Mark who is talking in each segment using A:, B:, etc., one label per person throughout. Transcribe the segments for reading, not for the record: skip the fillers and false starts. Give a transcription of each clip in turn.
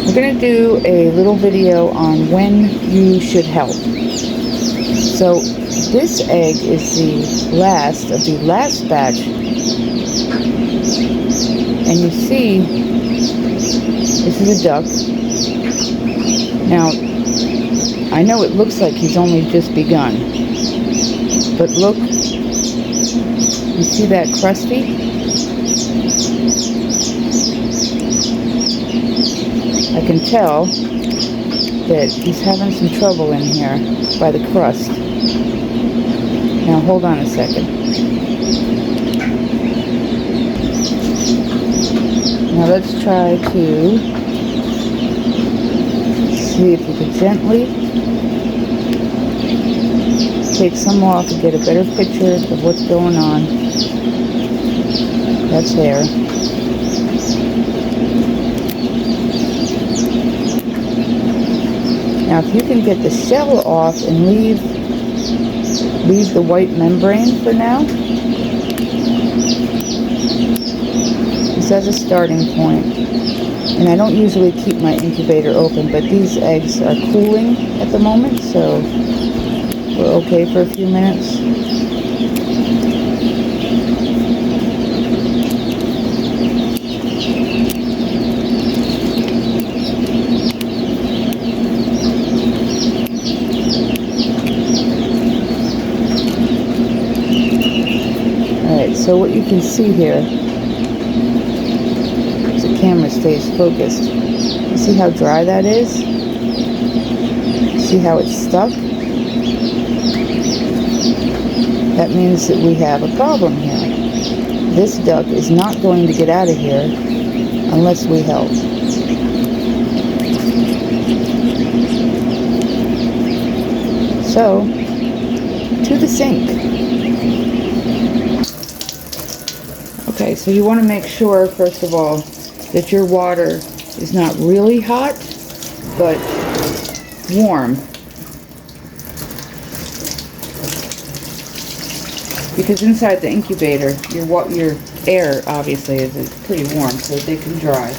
A: We're going to do a little video on when you should help. So this egg is the last of the last batch, and you see this is a duck. Now I know it looks like he's only just begun, but look, you see that crusty? I can tell that he's having some trouble in here by the crust. Now hold on a second. Now let's try to see if we can gently take some off and get a better picture of what's going on. That's hair. Now if you can get the shell off and leave the white membrane for now, this as a starting point. And I don't usually keep my incubator open, but these eggs are cooling at the moment, so we're okay for a few minutes. So what you can see here, as the camera stays focused, you see how dry that is? See how it's stuck? That means that we have a problem here. This duck is not going to get out of here unless we help. So, to the sink. Okay, so you want to make sure, first of all, that your water is not really hot, but warm. Because inside the incubator, your air, obviously, is pretty warm, so they can dry.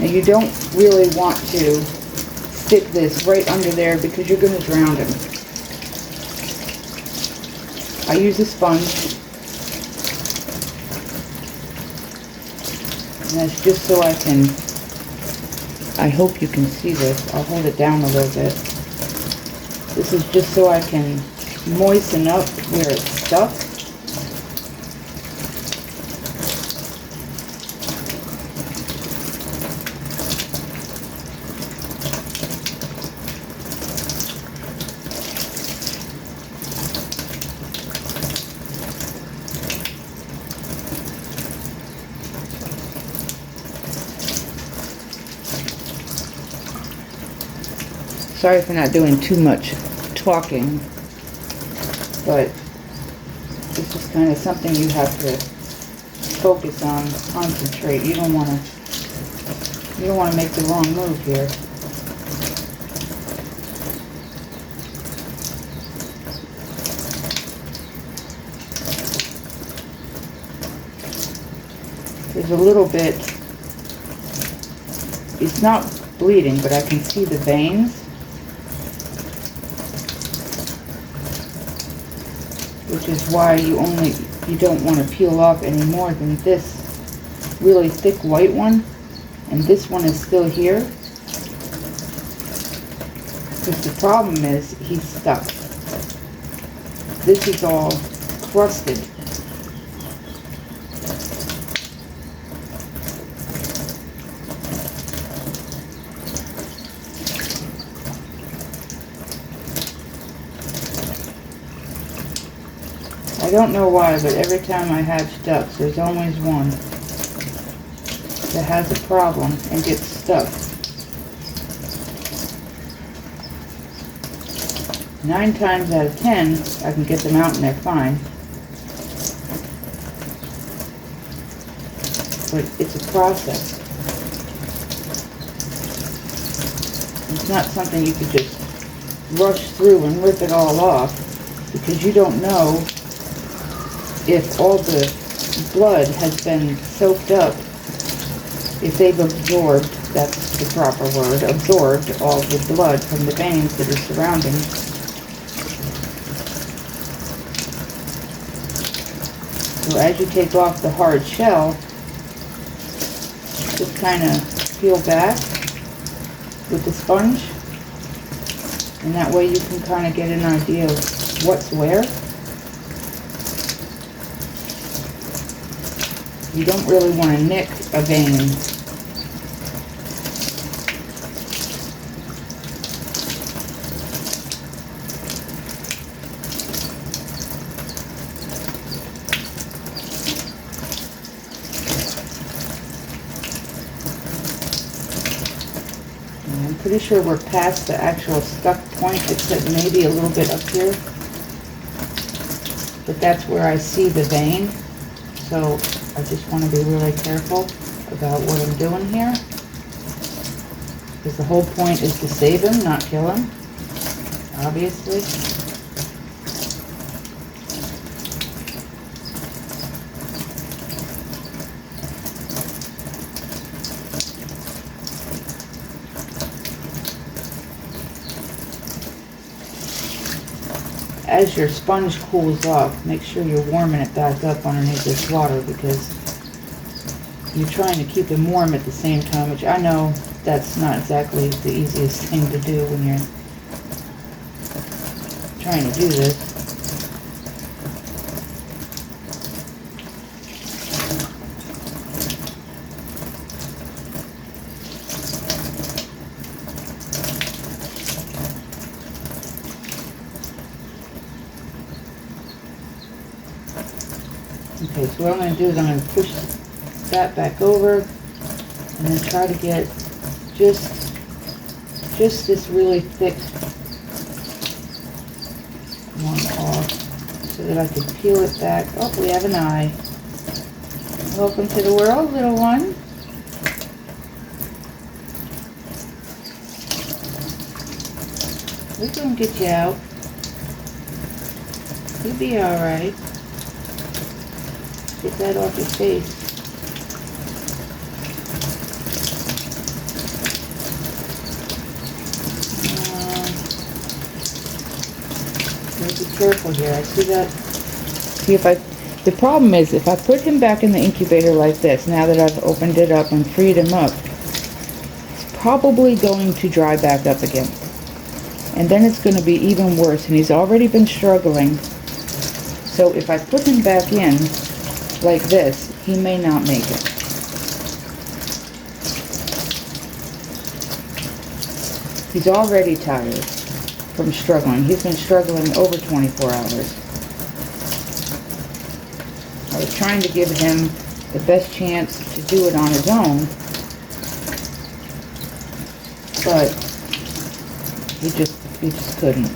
A: Now, you don't really want to stick this right under there because you're going to drown him. I use a sponge. And that's just so I hope you can see this. I'll hold it down a little bit. This is just so I can moisten up where it's stuck. Sorry for not doing too much talking, but this is kind of something you have to focus on, concentrate. You don't want to make the wrong move here. There's a little bit, it's not bleeding, but I can see the veins. Which is why you don't want to peel off any more than this really thick white one, and this one is still here. Because the problem is he's stuck. This is all crusted. I don't know why, but every time I hatch ducks, there's always one that has a problem and gets stuck. 9 times out of 10, I can get them out and they're fine. But it's a process. It's not something you could just rush through and rip it all off, because you don't know if all the blood has been soaked up, if they've absorbed, that's the proper word, absorbed all the blood from the veins that are surrounding. So as you take off the hard shell, just kind of peel back with the sponge, and that way you can kind of get an idea of what's where. You don't really want to nick a vein. And I'm pretty sure we're past the actual stuck point, except maybe a little bit up here. But that's where I see the vein. So I just want to be really careful about what I'm doing here, because the whole point is to save him, not kill him, obviously. As your sponge cools off, make sure you're warming it back up underneath this water, because you're trying to keep him warm at the same time, which I know that's not exactly the easiest thing to do when you're trying to do this. Okay, so what I'm going to do is I'm going to push that back over, and then try to get just this really thick one off, so that I can peel it back. Oh, we have an eye. Welcome to the world, little one. We're going to get you out. You'll be alright. Get that off your face. Be careful here. I see that. See if the problem is, if I put him back in the incubator like this, now that I've opened it up and freed him up, it's probably going to dry back up again. And then it's going to be even worse, and he's already been struggling. So if I put him back in like this, he may not make it. He's already tired from struggling. He's been struggling over 24 hours. I was trying to give him the best chance to do it on his own, but he just couldn't.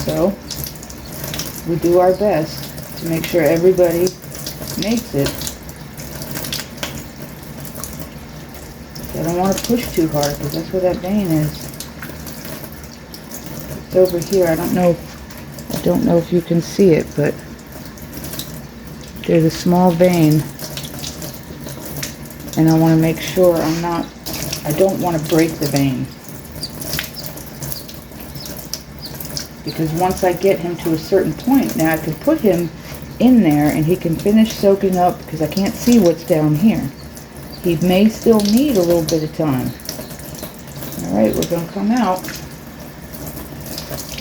A: So we do our best to make sure everybody makes it. I don't want to push too hard, because that's where that vein is. It's over here. I don't know if you can see it, but there's a small vein, and I want to make sure I don't want to break the vein. Because once I get him to a certain point, now I can put him in there and he can finish soaking up, because I can't see what's down here. He may still need a little bit of time. Alright, we're going to come out.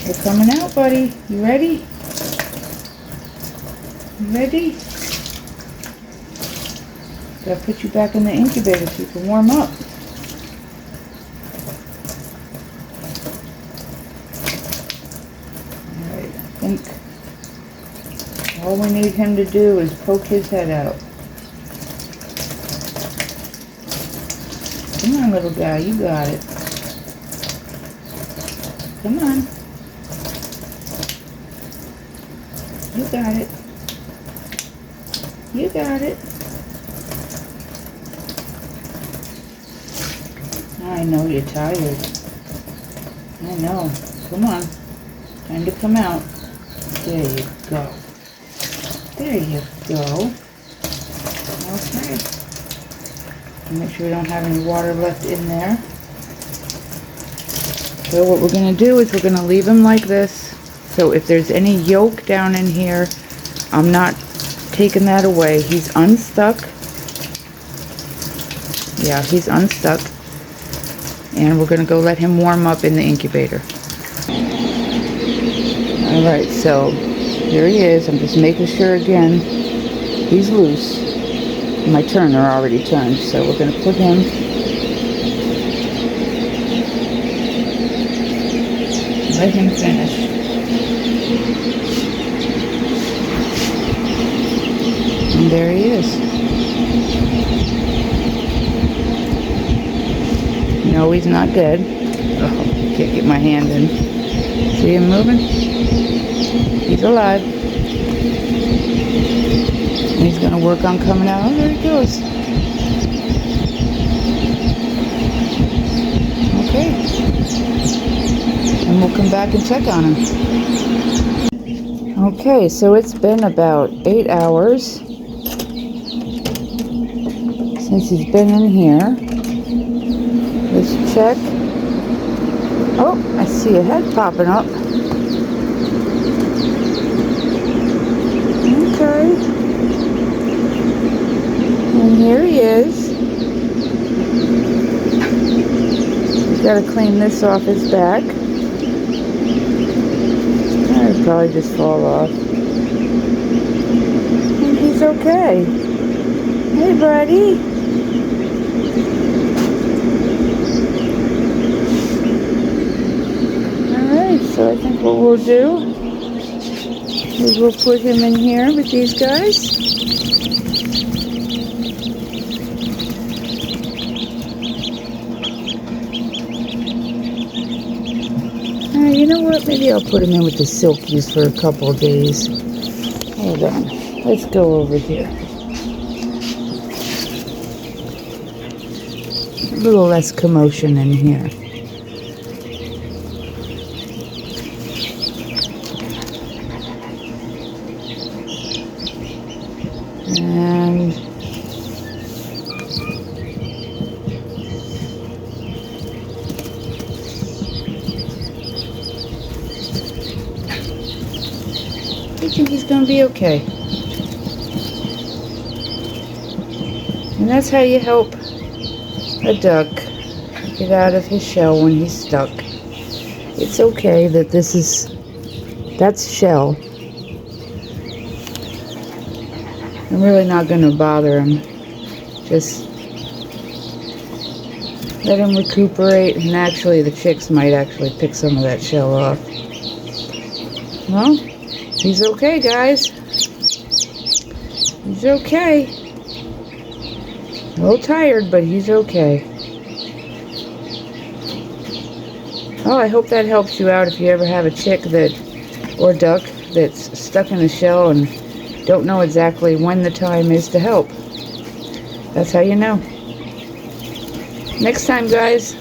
A: You're coming out, buddy. You ready? You ready? Gotta put you back in the incubator so you can warm up. Alright, I think all we need him to do is poke his head out. Come on, little guy, you got it. Come on. You got it. You got it. I know you're tired. I know. Come on. Time to come out. There you go. There you go. Okay. Make sure we don't have any water left in there. So what we're going to do is we're going to leave him like this. So if there's any yolk down in here, I'm not taking that away. He's unstuck. Yeah, he's unstuck. And we're going to go let him warm up in the incubator. Alright, so here he is. I'm just making sure again he's loose. My turner already turned, so we're going to put him. Let him finish. And there he is. No, he's not dead. Oh, can't get my hand in. See him moving? He's alive. And he's going to work on coming out. Oh, there he goes. Okay. And we'll come back and check on him. Okay, so it's been about 8 hours since he's been in here. Let's check. Oh, I see a head popping up. Okay. And here he is. He's got to clean this off his back. I'd probably just fall off. And he's okay. Hey, buddy. Alright, so I think what we'll do is we'll put him in here with these guys. You know what? Maybe I'll put him in with the silkies for a couple of days. Hold on. Let's go over here. A little less commotion in here. And I think he's going to be okay. And that's how you help a duck get out of his shell when he's stuck. It's okay that that's shell. I'm really not going to bother him. Just let him recuperate, and actually the chicks might actually pick some of that shell off. Well, he's okay, guys. He's okay. A little tired, but he's okay. Oh, I hope that helps you out if you ever have a chick or duck that's stuck in a shell and don't know exactly when the time is to help. That's how you know. Next time, guys.